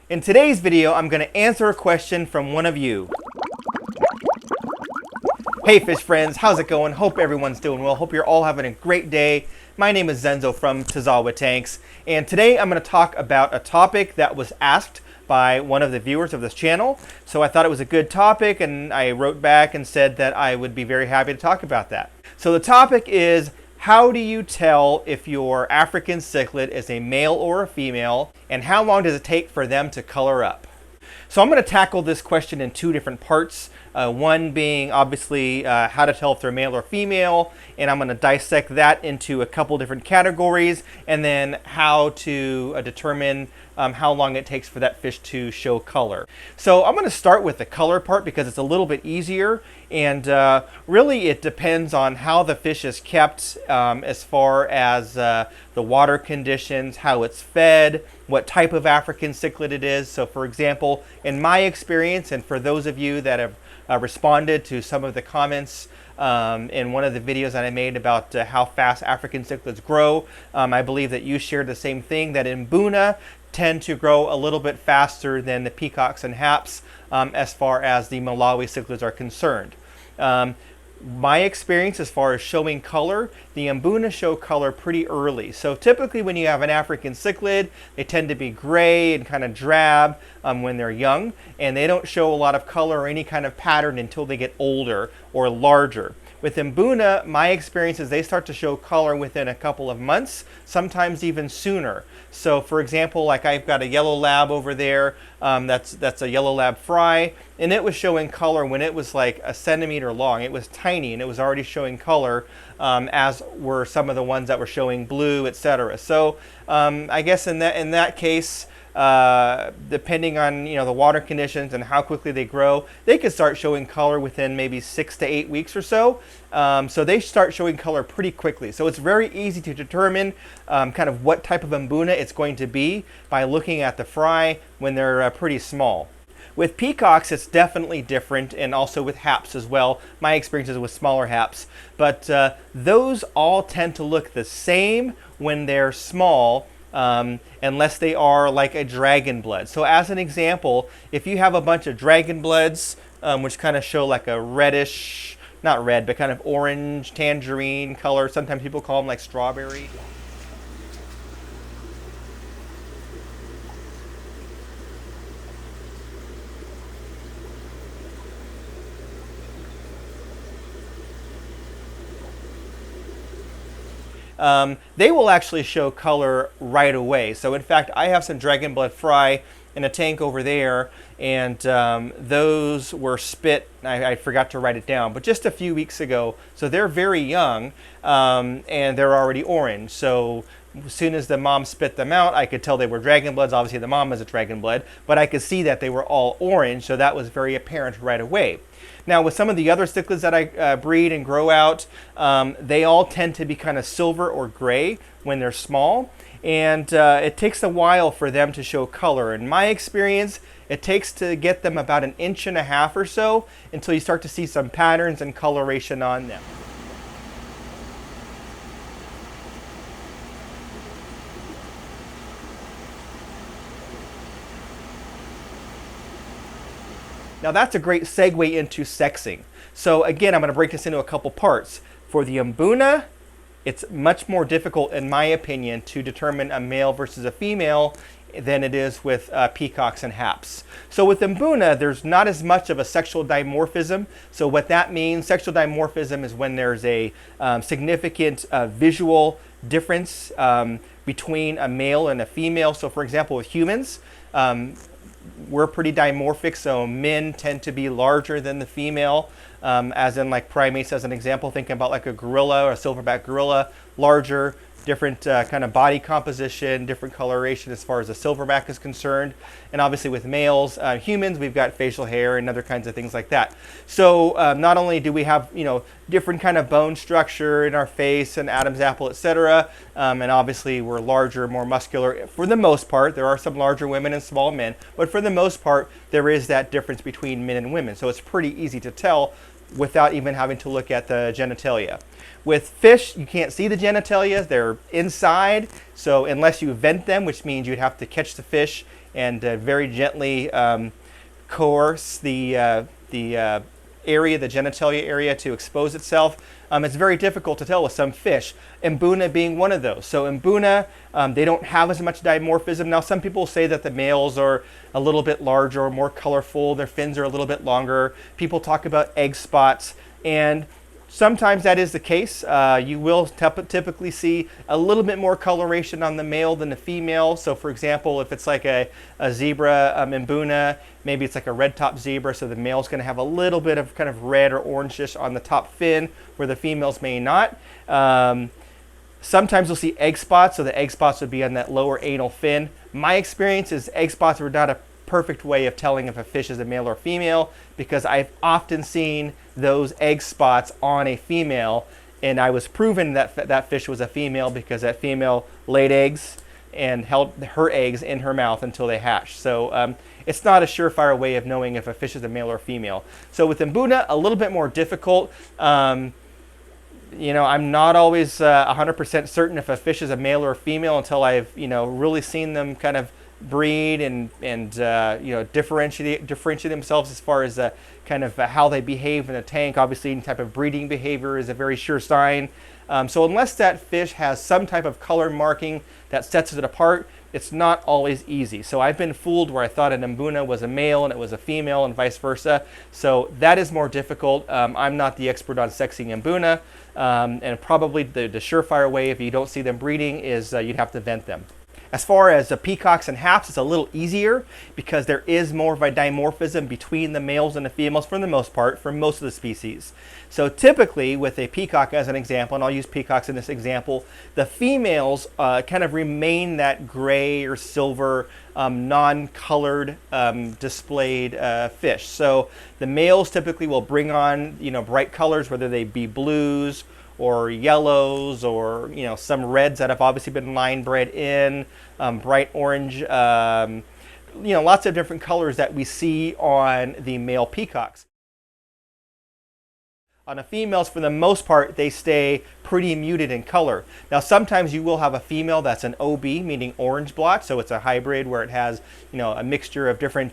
In today's video, I'm going to answer a question from one of you. Hey fish friends, how's it going? Hope everyone's doing well. Hope you're all having a great day. My name is Zenzo from Tazawa Tanks, and today I'm going to talk about a topic that was asked by one of the viewers of this channel. So I thought it was a good topic, and I wrote back and said that I would be very happy to talk about that. So the topic is, how do you tell if your African cichlid is a male or a female, and how long does it take for them to color up? So I'm going to tackle this question in two different parts. One being obviously how to tell if they're male or female, and I'm going to dissect that into a couple different categories, and then how to determine how long it takes for that fish to show color. So I'm going to start with the color part because it's a little bit easier, and really it depends on how the fish is kept as far as the water conditions, how it's fed, what type of African cichlid it is. So for example, in my experience, and for those of you that have responded to some of the comments in one of the videos that I made about how fast African cichlids grow, I believe that you shared the same thing, that Mbuna tend to grow a little bit faster than the peacocks and haps as far as the Malawi cichlids are concerned. My experience as far as showing color, the Mbuna show color pretty early. So typically when you have an African cichlid, they tend to be gray and kind of drab when they're young, and they don't show a lot of color or any kind of pattern until they get older or larger. With Mbuna, my experience is they start to show color within a couple of months, sometimes even sooner. So for example, like I've got a yellow lab over there, that's a yellow lab fry, and it was showing color when it was like a centimeter long. It was tiny, and it was already showing color, as were some of the ones that were showing blue, etc. So I guess in that case, depending on the water conditions and how quickly they grow, they could start showing color within maybe 6 to 8 weeks or so. So they start showing color pretty quickly. So it's very easy to determine kind of what type of Mbuna it's going to be by looking at the fry when they're pretty small. With peacocks, it's definitely different, and also with haps as well. My experience is with smaller haps. But those all tend to look the same when they're small, unless they are like a dragon blood. So as an example, if you have a bunch of dragon bloods, which kind of show like a reddish, not red, but kind of orange, tangerine color. Sometimes people call them like strawberry. They will actually show color right away. So in fact, I have some dragon blood fry in a tank over there, and those were spit. I forgot to write it down, but just a few weeks ago. So they're very young, and they're already orange. So as soon as the mom spit them out, I could tell they were dragon bloods. Obviously the mom is a dragon blood, but I could see that they were all orange, so that was very apparent right away. Now with some of the other cichlids that I breed and grow out, they all tend to be kind of silver or gray when they're small, and it takes a while for them to show color. In my experience, it takes to get them about 1.5 inches or so until you start to see some patterns and coloration on them. Now that's a great segue into sexing. So again, I'm going to break this into a couple parts. For the Mbuna, it's much more difficult, in my opinion, to determine a male versus a female than it is with peacocks and haps. So with Mbuna, there's not as much of a sexual dimorphism. So what that means, sexual dimorphism is when there's a significant visual difference between a male and a female. So for example, with humans, we're pretty dimorphic, so men tend to be larger than the female, as in like primates as an example, thinking about like a gorilla or a silverback gorilla, larger, different kind of body composition, different coloration as far as the silverback is concerned. And obviously with males, humans, we've got facial hair and other kinds of things like that. So not only do we have, different kind of bone structure in our face and Adam's apple, etc., and obviously we're larger, more muscular for the most part. There are some larger women and small men, but for the most part, there is that difference between men and women. So it's pretty easy to tell without even having to look at the genitalia. With fish, you can't see the genitalia, they're inside, so unless you vent them, which means you'd have to catch the fish and very gently coerce the area, the genitalia area, to expose itself. It's very difficult to tell with some fish, Mbuna being one of those. So Mbuna, they don't have as much dimorphism. Now some people say that the males are a little bit larger or more colorful, their fins are a little bit longer. People talk about egg spots, and sometimes that is the case. You will typically see a little bit more coloration on the male than the female. So for example, if it's like a zebra Mbuna, maybe it's like a red top zebra, so the male's going to have a little bit of kind of red or orangish on the top fin, where the females may not. Sometimes you'll see egg spots, so the egg spots would be on that lower anal fin. My experience is egg spots are not a perfect way of telling if a fish is a male or female, because I've often seen those egg spots on a female, and I was proven that that fish was a female because that female laid eggs and held her eggs in her mouth until they hatched. So it's not a surefire way of knowing if a fish is a male or female. So with Mbuna, a little bit more difficult. You know, I'm not always 100% certain if a fish is a male or a female until I've, you know, really seen them kind of breed and you know, differentiate themselves as far as kind of how they behave in the tank. Obviously, any type of breeding behavior is a very sure sign. So unless that fish has some type of color marking that sets it apart, it's not always easy. So I've been fooled where I thought an Mbuna was a male and it was a female, and vice versa. So that is more difficult. I'm not the expert on sexing Mbuna, and probably the surefire way, if you don't see them breeding, is you'd have to vent them. As far as the peacocks and haps, it's a little easier because there is more of a dimorphism between the males and the females for the most part, for most of the species. So typically with a peacock as an example, and I'll use peacocks in this example, the females kind of remain that gray or silver, non-colored displayed fish. So the males typically will bring on, you know, bright colors, whether they be blues or yellows, or, you know, some reds that have obviously been line bred in, bright orange, you know, lots of different colors that we see on the male peacocks. On the females, for the most part, they stay pretty muted in color. Now, sometimes you will have a female that's an OB, meaning orange blotch, so it's a hybrid where it has, you know, a mixture of different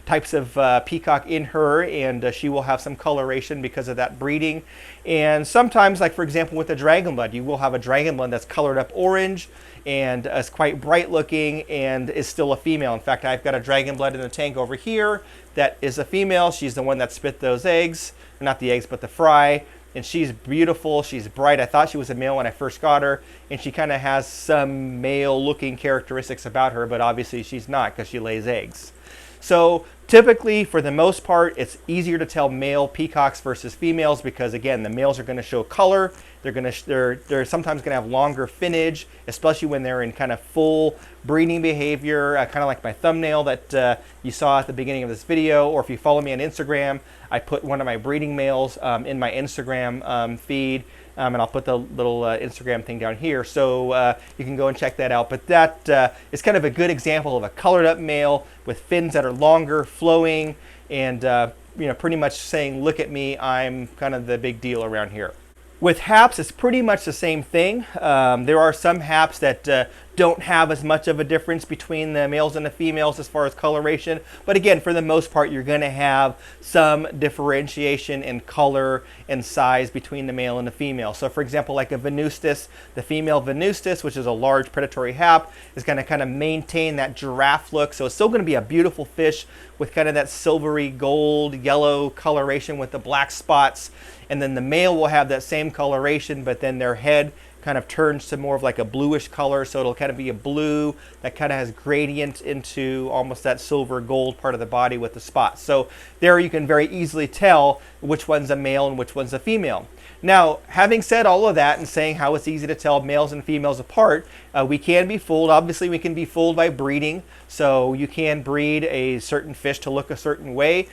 types of peacock in her, and she will have some coloration because of that breeding. And sometimes, like for example with the dragonblood, you will have a dragonblood that's colored up orange and is quite bright looking and is still a female. In fact, I've got a dragonblood in the tank over here that is a female. She's the one that spit those eggs, not the eggs, but the fry. And she's beautiful, she's bright. I thought she was a male when I first got her, and she kind of has some male-looking characteristics about her, but obviously she's not because she lays eggs. So typically, for the most part, it's easier to tell male peacocks versus females because, again, the males are going to show color. They're sometimes going to have longer finnage, especially when they're in kind of full breeding behavior, kind of like my thumbnail that you saw at the beginning of this video. Or if you follow me on Instagram, I put one of my breeding males in my Instagram feed. And I'll put the little Instagram thing down here, so you can go and check that out. But that is kind of a good example of a colored up male with fins that are longer, flowing, and you know, pretty much saying, "Look at me, I'm kind of the big deal around here." With haps, it's pretty much the same thing. There are some haps that don't have as much of a difference between the males and the females as far as coloration. But again, for the most part, you're going to have some differentiation in color and size between the male and the female. So for example, like a venustus, the female venustus, which is a large predatory hap, is going to kind of maintain that giraffe look. So it's still going to be a beautiful fish with kind of that silvery gold yellow coloration with the black spots. And then the male will have that same coloration, but then their head kind of turns to more of like a bluish color, so it'll kind of be a blue that kind of has gradient into almost that silver gold part of the body with the spots. So there you can very easily tell which one's a male and which one's a female. Now, having said all of that and saying how it's easy to tell males and females apart, we can be fooled. Obviously, we can be fooled by breeding. So you can breed a certain fish to look a certain way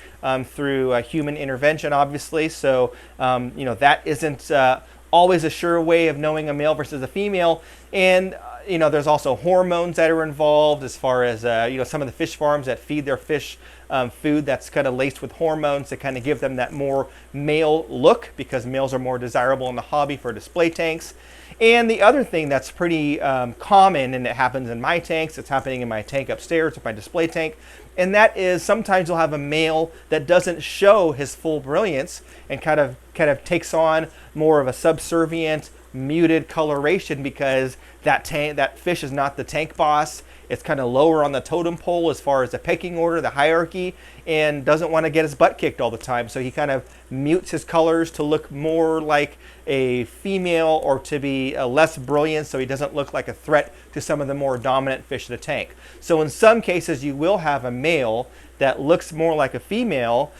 through human intervention, obviously. So, you know, that isn't always a sure way of knowing a male versus a female. And there's also hormones that are involved as far as, some of the fish farms that feed their fish food that's kind of laced with hormones to kind of give them that more male look, because males are more desirable in the hobby for display tanks. And the other thing that's pretty common, and it happens in my tanks, it's happening in my tank upstairs with my display tank, and that is sometimes you'll have a male that doesn't show his full brilliance and kind of takes on more of a subservient, muted coloration, because that fish is not the tank boss. It's kind of lower on the totem pole as far as the pecking order, the hierarchy, and doesn't want to get his butt kicked all the time. So he kind of mutes his colors to look more like a female, or to be less brilliant, so he doesn't look like a threat to some of the more dominant fish in the tank. So in some cases, you will have a male that looks more like a female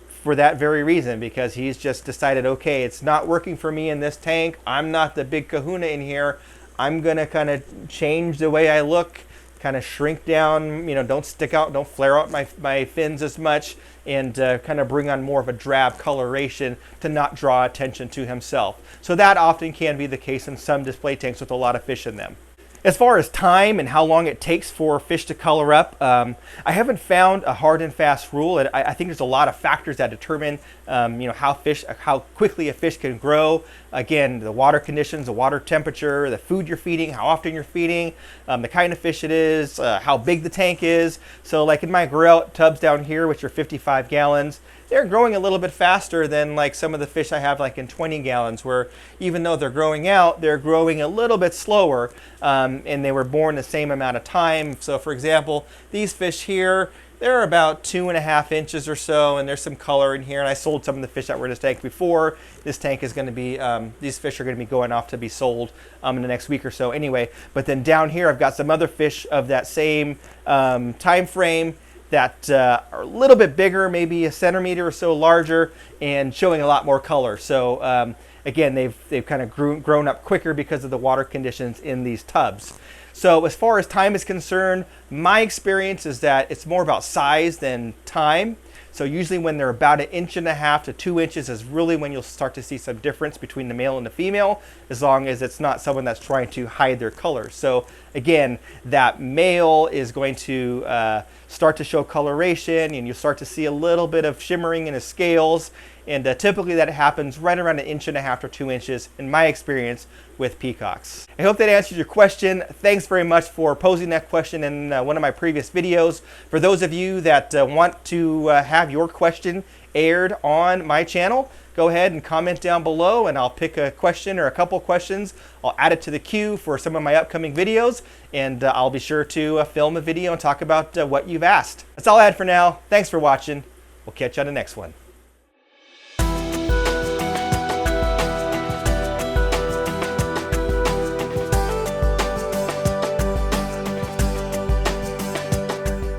for that very reason, because he's just decided, okay, it's not working for me in this tank. I'm not the big kahuna in here. I'm going to kind of change the way I look, kind of shrink down, don't stick out, don't flare out my fins as much, and kind of bring on more of a drab coloration to not draw attention to himself. So that often can be the case in some display tanks with a lot of fish in them. As far as time and how long it takes for fish to color up, I haven't found a hard and fast rule. I think there's a lot of factors that determine, how quickly a fish can grow. Again, the water conditions, the water temperature, the food you're feeding, how often you're feeding, the kind of fish it is, how big the tank is. So like in my grow out tubs down here, which are 55 gallons, they're growing a little bit faster than like some of the fish I have like in 20 gallons, where even though they're growing out, they're growing a little bit slower, and they were born the same amount of time. So for example, these fish here, they're about 2.5 inches or so, and there's some color in here. And I sold some of the fish that were in this tank before. This tank is going to be, these fish are going to be going off to be sold in the next week or so anyway. But then down here, I've got some other fish of that same time frame that are a little bit bigger, maybe a centimeter or so larger, and showing a lot more color. So again, they've kind of grown up quicker because of the water conditions in these tubs. So as far as time is concerned, my experience is that it's more about size than time. So usually when they're about 1.5 to 2 inches is really when you'll start to see some difference between the male and the female, as long as it's not someone that's trying to hide their colors. So again, that male is going to start to show coloration, and you'll start to see a little bit of shimmering in his scales. And typically that happens right around 1.5 to 2 inches in my experience with peacocks. I hope that answers your question. Thanks very much for posing that question in one of my previous videos. For those of you that want to have your question aired on my channel, go ahead and comment down below, and I'll pick a question or a couple questions. I'll add it to the queue for some of my upcoming videos, and I'll be sure to film a video and talk about what you've asked. That's all I had for now. Thanks for watching. We'll catch you on the next one.